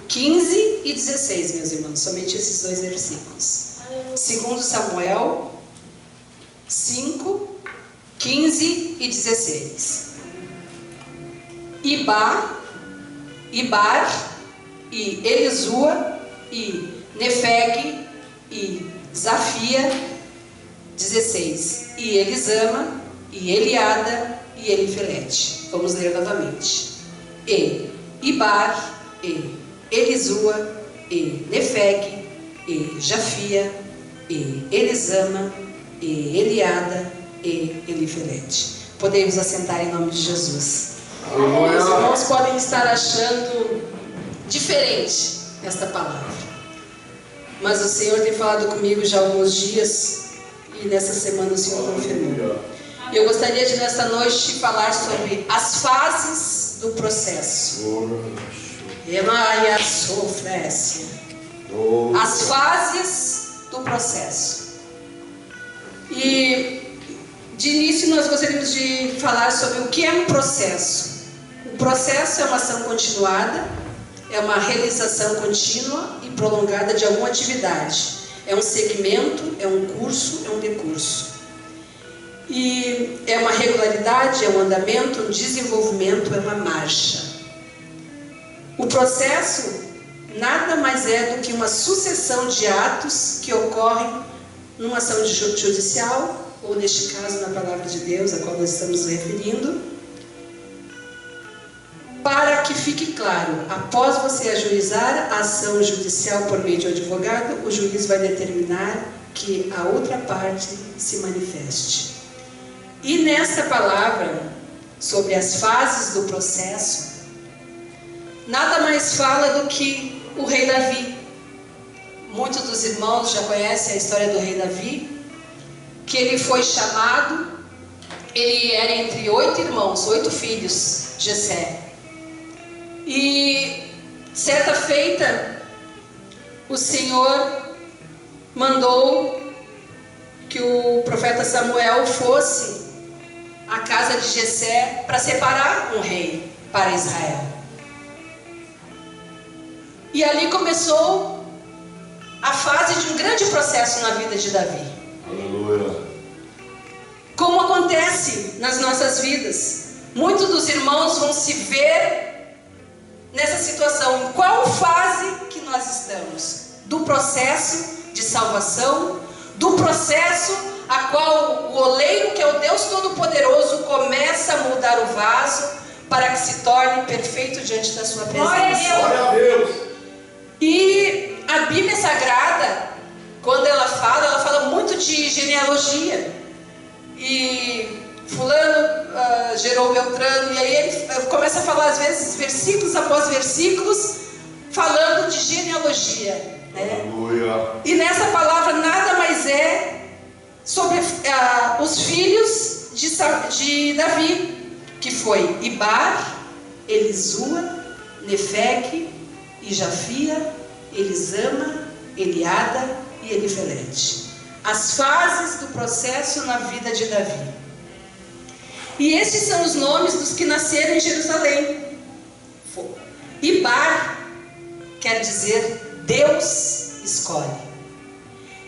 15 e 16, meus irmãos, somente esses 2 versículos. 2 Samuel 5, 15 e 16. Ibar e Elisua e Nefeg e Zafia, 16. E Elisama e Eliada e Elifelete. Vamos ler novamente. E Ibar e Elisua e Nefeg e Jafia e Elisama e Eliada e Elifelete. Podemos assentar em nome de Jesus. Os irmãos podem estar achando diferente esta palavra, mas o Senhor tem falado comigo já há alguns dias e nessa semana o Senhor confirmou. E eu gostaria de nessa noite falar sobre as fases do processo. As fases do processo. E de início nós gostaríamos de falar sobre o que é um processo. O processo é uma ação continuada, é uma realização contínua e prolongada de alguma atividade. É um segmento, é um curso, é um decurso. E é uma regularidade, é um andamento, um desenvolvimento, é uma marcha. O processo nada mais é do que uma sucessão de atos que ocorrem numa ação judicial, ou neste caso na palavra de Deus, a qual nós estamos referindo, para que fique claro, após você ajuizar a ação judicial por meio de um advogado, o juiz vai determinar que a outra parte se manifeste. E nesta palavra, sobre as fases do processo, nada mais fala do que o rei Davi. Muitos dos irmãos já conhecem a história do rei Davi, que ele foi chamado, ele era entre 8 irmãos, 8 filhos, Jessé. E certa feita, o Senhor mandou que o profeta Samuel fosse à casa de Jessé para separar um rei para Israel. E ali começou a fase de um grande processo na vida de Davi. Aleluia. Como acontece nas nossas vidas, muitos dos irmãos vão se ver nessa situação. Em qual fase que nós estamos? Do processo de salvação, do processo a qual o oleiro, que é o Deus Todo-Poderoso, começa a moldar o vaso para que se torne perfeito diante da sua presença. Glória a Deus. E a Bíblia Sagrada, quando ela fala muito de genealogia. E fulano gerou Beltrano, e aí ele começa a falar às vezes versículos após versículos, falando de genealogia, né? Aleluia. E nessa palavra nada mais é sobre os filhos de Davi, que foi Ibar, Elisua, Nefeg e Jafia, Elisama, Eliada e Elifelete. As fases do processo na vida de Davi. E esses são os nomes dos que nasceram em Jerusalém. Ibar quer dizer Deus escolhe.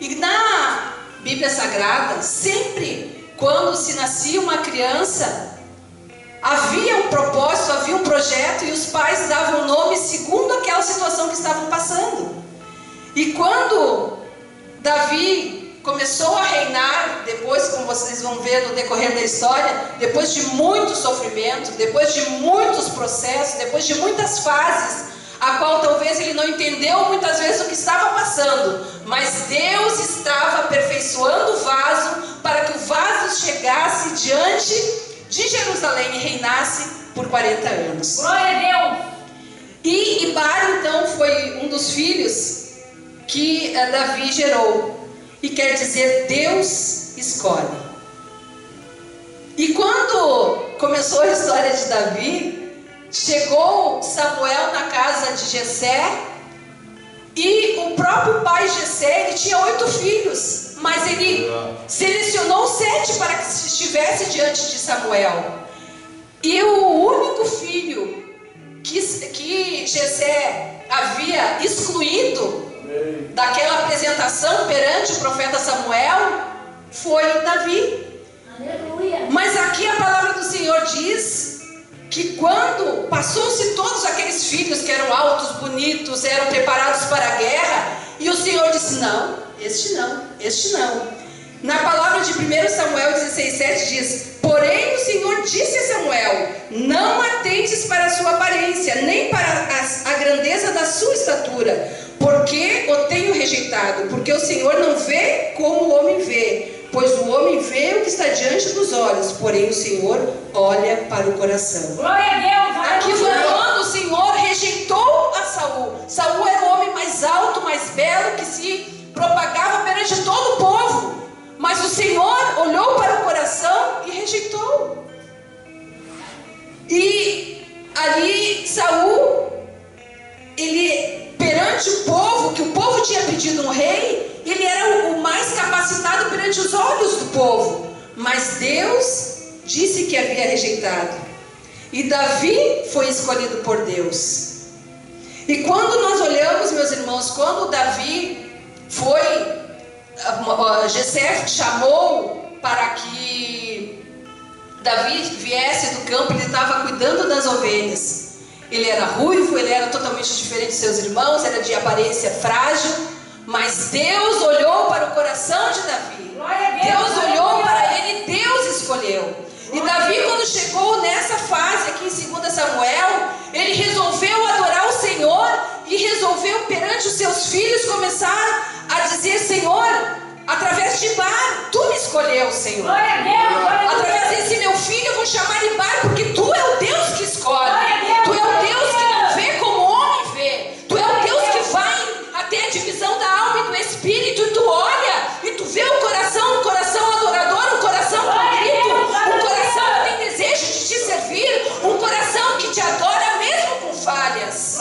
E na Bíblia Sagrada, sempre quando se nascia uma criança, havia um propósito, havia um projeto, e os pais davam nome segundo aquela situação que estavam passando. E quando Davi começou a reinar, depois, como vocês vão ver no decorrer da história, depois de muito sofrimento, depois de muitos processos, depois de muitas fases, a qual talvez ele não entendeu muitas vezes o que estava passando, mas Deus estava aperfeiçoando o vaso para que o vaso chegasse diante de Jerusalém e reinasse por 40 anos. Glória a Deus! E Ibar então foi um dos filhos que Davi gerou, e quer dizer Deus escolhe. E quando começou a história de Davi, chegou Samuel na casa de Jessé, e o próprio pai Jessé, ele tinha 8 filhos, mas ele selecionou 7 para que estivesse diante de Samuel. E o único filho que Jessé havia havia excluído daquela apresentação perante o profeta Samuel foi Davi. Aleluia. Mas aqui a palavra do Senhor diz que quando passou-se todos aqueles filhos que eram altos, bonitos, eram preparados para a guerra, e o Senhor disse: não, este não, este não. Na palavra de 1 Samuel 16,7 diz: porém o Senhor disse a Samuel: não atentes para a sua aparência, nem para a grandeza da sua estatura, porque o tenho rejeitado, porque o Senhor não vê como o homem vê, pois o homem vê o que está diante dos olhos, porém o Senhor olha para o coração. Glória a Deus. Aqui foi quando o Senhor rejeitou a Saul. Saul era o homem mais alto, mais belo, que se propagava perante todo o povo. Mas o Senhor olhou para o coração e rejeitou. E ali Saul, ele perante o povo, que o povo tinha pedido um rei, ele era o mais capacitado perante os olhos do povo. Mas Deus disse que havia rejeitado. E Davi foi escolhido por Deus. E quando nós olhamos, meus irmãos, quando Davi foi, Jessé chamou para que Davi viesse do campo, ele estava cuidando das ovelhas. Ele era ruivo, ele era totalmente diferente de seus irmãos, era de aparência frágil, mas Deus olhou para o coração de Davi. Deus olhou para ele, Deus escolheu. E Davi, quando chegou nessa fase aqui em 2 Samuel, ele resolveu adorar o Senhor e resolveu perante os seus filhos começar a dizer: Senhor, através de Ibar, tu me escolheu, Senhor. Através desse meu filho eu vou chamar Ibar, porque tu é o Deus que escolhe. Tu é o Deus que não vê como o homem vê. Tu é o Deus que vai até a divisão da alma e do espírito, e tu olha e tu vê o coração adorador, um coração contrito, um coração que tem desejo de te servir, um coração que te adora mesmo com falhas.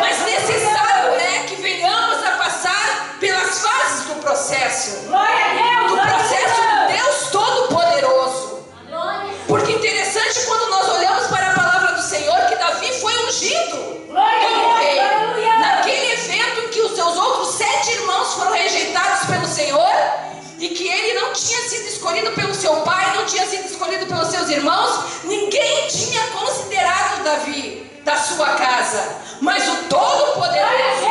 Mas necessário é que venhamos a passar pelas fases do processo do Deus Todo-Poderoso. Porque interessante quando nós olhamos para a palavra do Senhor, que Davi foi ungido como rei. Naquele evento em que os seus outros 7 irmãos foram rejeitados pelo Senhor, e que ele não tinha sido escolhido pelo seu pai, não tinha sido escolhido pelos seus irmãos, ninguém tinha considerado Davi da sua casa. Mas o Todo-Poderoso,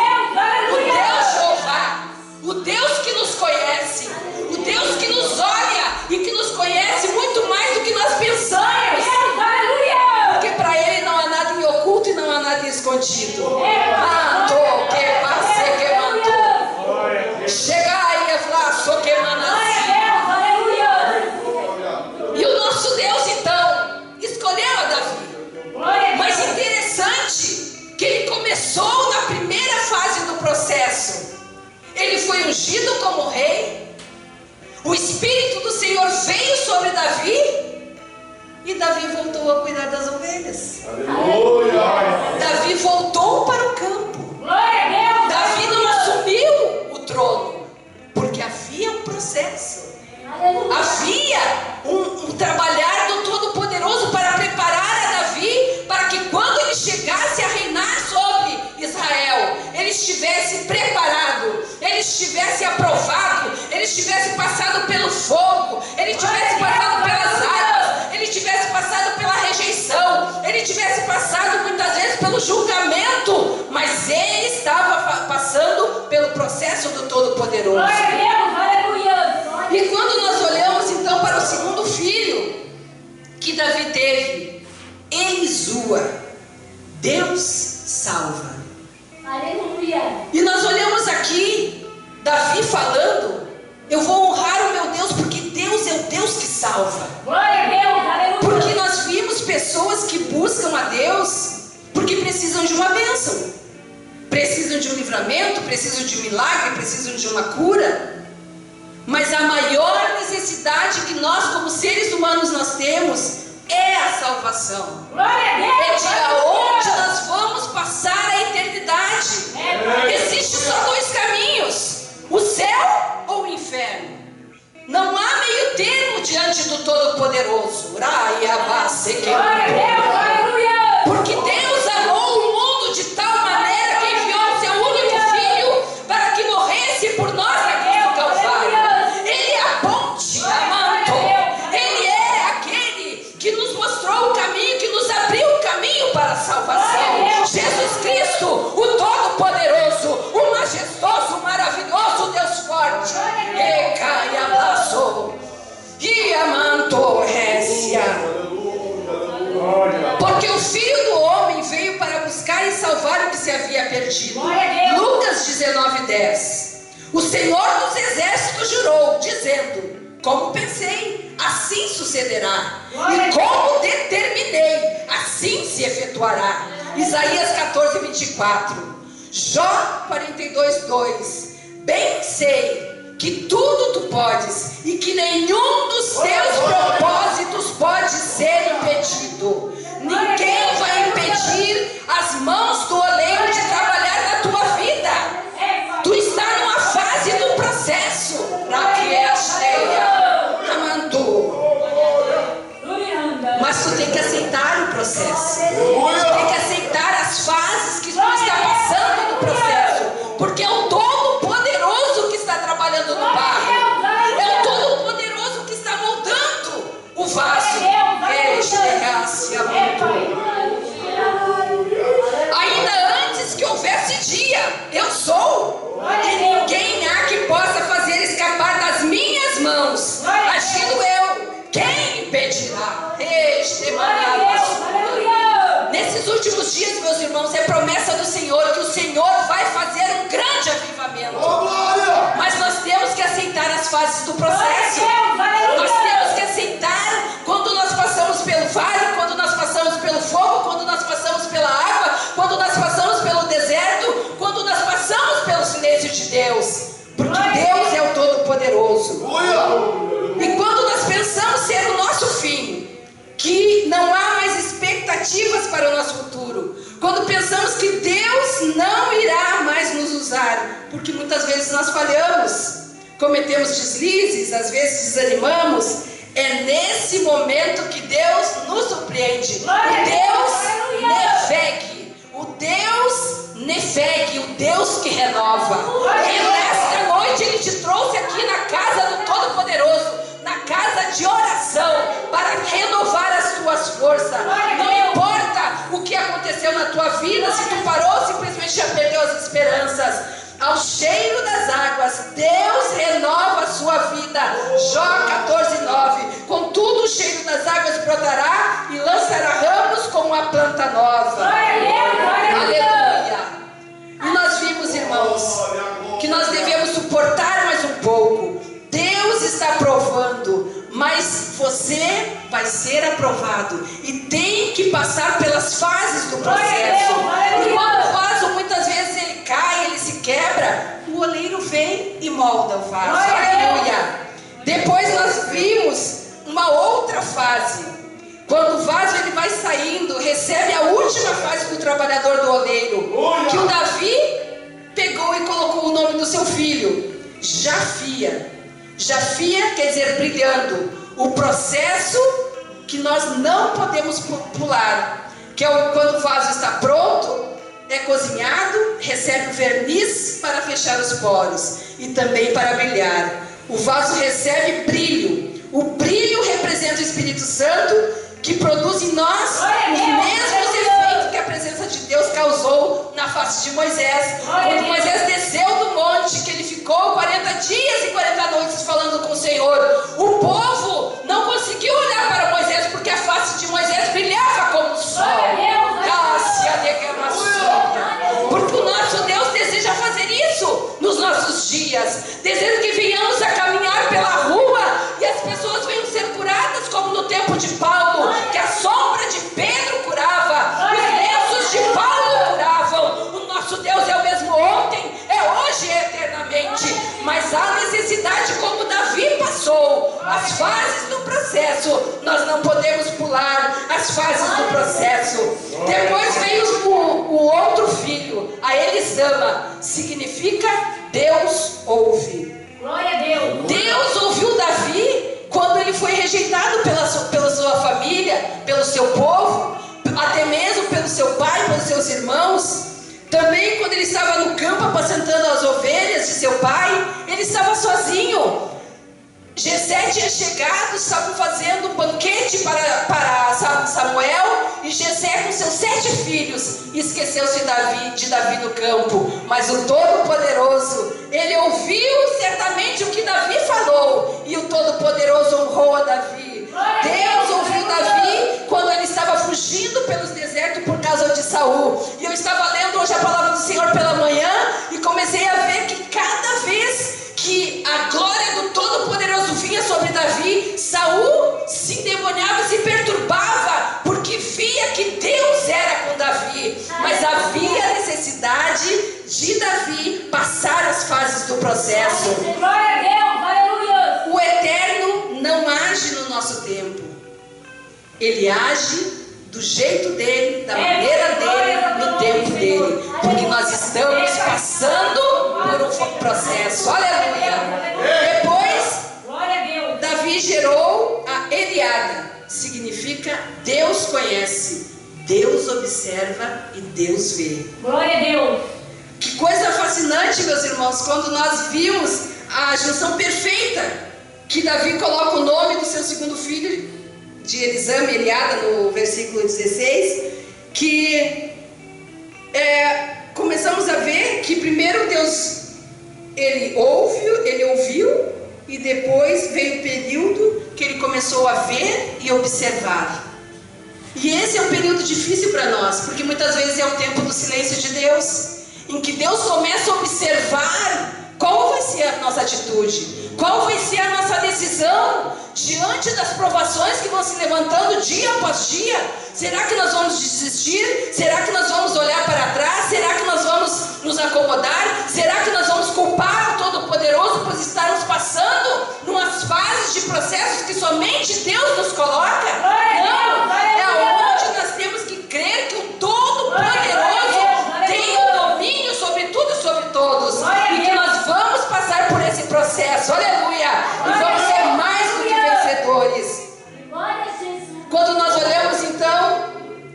o Deus Jeová, o Deus que nos conhece, o Deus que nos olha e que nos conhece muito mais do que nós pensamos, porque para ele não há nada em oculto e não há nada em escondido. Mandou, que passe, que mandou. Chega aí, Flávio, que manassi. E o nosso Deus, então, escolheu a Davi. Mas interessante que ele começou na primeira fase do processo. Ele foi ungido como rei. O Espírito do Senhor veio sobre Davi. E Davi voltou a cuidar das ovelhas. Aleluia. Davi voltou para o campo. Davi não assumiu o trono, porque havia um processo. Havia um trabalhar do Todo-Poderoso para preparar a Davi, para que quando ele chegasse a reinar sobre Israel, ele estivesse preparado, ele estivesse aprovado, ele estivesse passado pelo fogo, ele tivesse passado pelas águas, ele tivesse passado pela rejeição, ele tivesse passado muitas vezes pelo julgamento, mas ele estava passando pelo processo do Todo-Poderoso. E quando nós olhamos então para o segundo filho que Davi teve, Elisua, Deus salva. Aleluia. E nós olhamos aqui, Davi falando: eu vou honrar o meu Deus, porque Deus é o Deus que salva. Glória a Deus. Aleluia. Porque nós vimos pessoas que buscam a Deus porque precisam de uma bênção, precisam de um livramento, precisam de um milagre, precisam de uma cura. Mas a maior necessidade que nós como seres humanos nós temos é a salvação. Glória a Deus. É de aonde nós vamos passar a eternidade. Existem só 2 caminhos: o céu ou o inferno. Não há meio termo diante do Todo-Poderoso. Glória a Deus. Aleluia. Porque o Filho do Homem veio para buscar e salvar o que se havia perdido. Glória a Deus. Lucas 19:10. O Senhor dos Exércitos jurou, dizendo: como pensei, assim sucederá. Glória a E como determinei, assim se efetuará. Isaías 14:24. Jó 42:2. Bem sei que tudo tu podes e que nenhum dos teus propósitos pode ser impedido. Ninguém vai impedir as mãos do oleiro de trabalhar na tua vida. Tu está numa fase do processo para que é cheia, amantu. Mas tu tem que aceitar o processo. Tu tem que aceitar as fases que tu está passando no processo, porque é o Todo-Poderoso que está trabalhando no barro. É o Todo-Poderoso que está moldando o vaso. Ainda antes que houvesse dia, eu sou, e ninguém há que possa fazer escapar das minhas mãos. Agindo eu, quem impedirá? Nesses últimos dias, meus irmãos, é promessa do Senhor que o Senhor vai fazer um grande avivamento. Mas nós temos que aceitar as fases do processo. Nós temos que aceitar quando nós passamos pelo vale, quando nós passamos pelo fogo, quando nós passamos pela água, quando nós passamos pelo deserto, quando nós passamos pelo silêncio de Deus. Porque Deus é o Todo-Poderoso. E quando nós pensamos ser o nosso fim, que não há mais expectativas para o nosso futuro, quando pensamos que Deus não irá mais nos usar, porque muitas vezes nós falhamos, cometemos deslizes, às vezes desanimamos, é nesse momento que Deus nos surpreende. O Deus Nefeg, o Deus que renova. E nesta noite Ele te trouxe aqui na casa do Todo-Poderoso, na casa de oração, para renovar as tuas forças. Não importa o que aconteceu na tua vida, se tu parou, simplesmente já perdeu as esperanças. Ao cheiro das águas, Deus renova a sua vida. Jó 14:9. Contudo, o cheiro das águas brotará e lançará ramos como a planta nova. Aleluia. E nós vimos, irmãos, que nós devemos suportar mais um pouco. Deus está provando, mas você vai ser aprovado e tem que passar pelas fases do processo. E quando o vaso muitas vezes ele cai, ele se quebra, o oleiro vem e molda o vaso. Aleluia. Depois nós vimos uma outra fase, quando o vaso ele vai saindo, recebe a última fase do trabalhador do oleiro, que o Davi pegou e colocou o nome do seu filho, Jafia. Jafia quer dizer brilhando. O processo que nós não podemos pular, que é quando o vaso está pronto, é cozinhado, recebe o verniz para fechar os poros e também para brilhar. O vaso recebe brilho. O brilho representa o Espírito Santo, que produz em nós os mesmos efeitos que a presença de Deus causou na face de Moisés. Quando Moisés desceu do monte, que ele ficou 40 dias e 40 noites falando com o Senhor, o povo não conseguiu olhar para Moisés, porque a face de Moisés brilhava como o sol. Porque o nosso Deus deseja fazer isso nos nossos dias. Deseja que venhamos a caminhar pela rua e as pessoas venham ser curadas, como no tempo de Paulo, que a sombra de Pedro curava, os lenços de Paulo curavam. O nosso Deus é o mesmo ontem, é hoje e é eternamente. Mas há necessidade, como Davi passou as fases do processo, nós não podemos pular as fases do processo. Depois veio o outro filho, a Elisama, significa Deus ouve. Glória a Deus. Deus ouviu Davi quando ele foi rejeitado pela sua família, pelo seu povo, até mesmo pelo seu pai, pelos seus irmãos. Também quando ele estava no campo apacentando as ovelhas de seu pai, ele estava sozinho. Jessé tinha chegado, estavam fazendo um banquete para Samuel, e Jessé com seus 7 filhos esqueceu-se de Davi no campo. Mas o Todo-Poderoso, ele ouviu certamente o que Davi falou, e o Todo-Poderoso honrou a Davi. Deus ouviu Davi quando ele estava fugindo fugindo pelos desertos por causa de Saul. E eu estava lendo hoje a palavra do Senhor pela manhã e comecei a ver que cada vez que a glória do Todo-Poderoso vinha sobre Davi, Saul se endemoniava, se perturbava, porque via que Deus era com Davi. Mas havia necessidade de Davi passar as fases do processo. Glória a Deus, aleluia. O Eterno não age no nosso tempo. Ele age do jeito dele, da maneira dele, no tempo dele. Porque nós estamos passando por um processo. Aleluia. Depois, Davi gerou a Eliada. Significa Deus conhece, Deus observa e Deus vê. Glória a Deus. Que coisa fascinante, meus irmãos, quando nós vimos a junção perfeita, que Davi coloca o nome do seu segundo filho, de Elisama e Eliada, no versículo 16, que começamos a ver que primeiro Deus, ele ouviu, e depois veio o período que ele começou a ver e observar. E esse é um período difícil para nós, porque muitas vezes é o tempo do silêncio de Deus, em que Deus começa a observar qual vai ser a nossa atitude, qual vai ser a nossa decisão diante das provações que vão se levantando dia após dia. Será que nós vamos desistir? Será que nós vamos olhar para trás? Será que nós vamos nos acomodar? Será que nós vamos culpar o Todo-Poderoso por estarmos passando numas fases de processos que somente Deus nos coloca? Não, é onde nós temos que crer que o Todo-Poderoso tem o domínio sobre tudo e sobre todos, e que nós vamos passar por esse processo, aleluia, e vamos ser mais do que vencedores. Quando nós olhamos então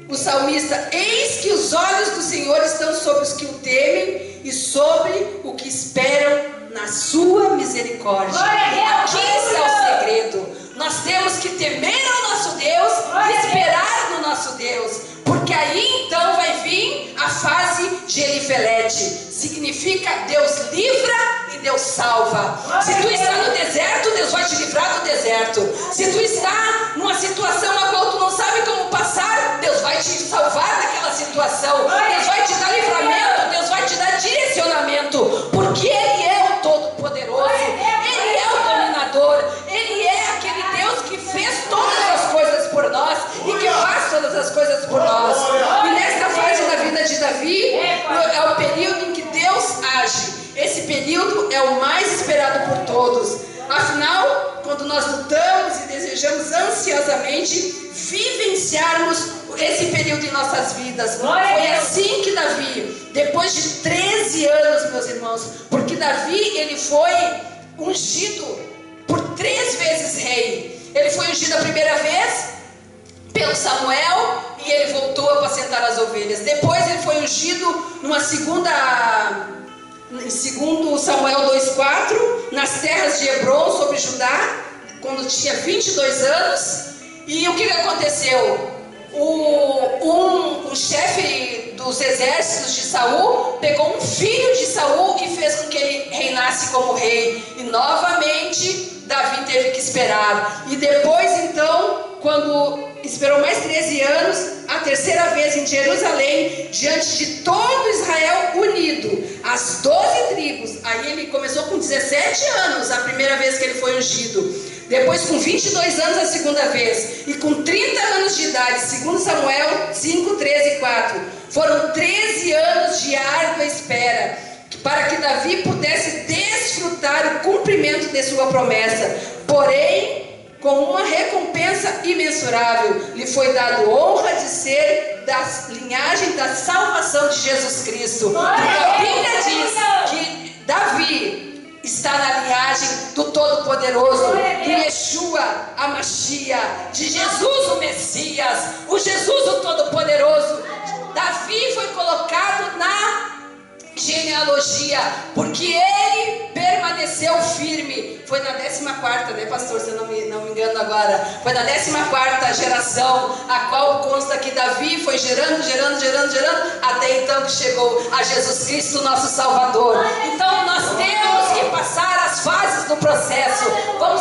o salmista, eis que os olhos do Senhor estão sobre os que o temem e sobre o que esperam na sua misericórdia. Aqui está o segredo. Nós temos que temer ao nosso Deus e esperar no nosso Deus, porque aí então vai vir a fase de Elifelete. Significa Deus livra e Deus salva. Se tu está no deserto, Deus vai te livrar do deserto. Se tu está numa situação na qual tu não sabe como passar, Deus vai te salvar daquela situação. Deus vai te dar livramento, Deus vai te dar direcionamento, porque Ele é o Todo-Poderoso, Ele é o dominador, Ele é aquele Deus que fez todas as coisas por nós e que faz todas as coisas por nós. E nesta fase da vida de Davi é o período em que Deus age. Esse período é o mais esperado por todos. Afinal, quando nós lutamos e desejamos ansiosamente vivenciarmos esse período em nossas vidas, foi assim que Davi, depois de 13 anos, meus irmãos, porque Davi, ele foi ungido por 3 vezes rei. Ele foi ungido a primeira vez pelo Samuel e ele voltou a apacentar as ovelhas. Depois ele foi ungido numa em 2 Samuel 2,4, nas terras de Hebron, sobre Judá, quando tinha 22 anos. E o que aconteceu? O chefe dos exércitos de Saul pegou um filho de Saul e fez com que ele reinasse como rei. E novamente Davi teve que esperar. E depois então, quando esperou mais 13 anos, a terceira vez em Jerusalém, diante de todo Israel unido, as 12 tribos. Aí ele começou com 17 anos, a primeira vez que ele foi ungido. Depois com 22 anos a segunda vez. E com 30 anos de idade, 2 Samuel 5, 13 e 4. Foram 13 anos de árdua espera, para que Davi pudesse desfrutar o cumprimento de sua promessa. Porém, com uma recompensa imensurável, lhe foi dado honra de ser da linhagem da salvação de Jesus Cristo. Porque a Bíblia diz que Davi está na linhagem do Todo-Poderoso, do Yeshua, a Mashiach, de Jesus o Messias, o Jesus o Todo-Poderoso. Davi foi colocado na genealogia, porque ele permaneceu firme. Foi na 14ª, né, pastor? Se eu não me engano agora. Foi na 14ª geração, a qual consta que Davi foi gerando, até então que chegou a Jesus Cristo, nosso Salvador. Então nós temos que passar as fases do processo. Vamos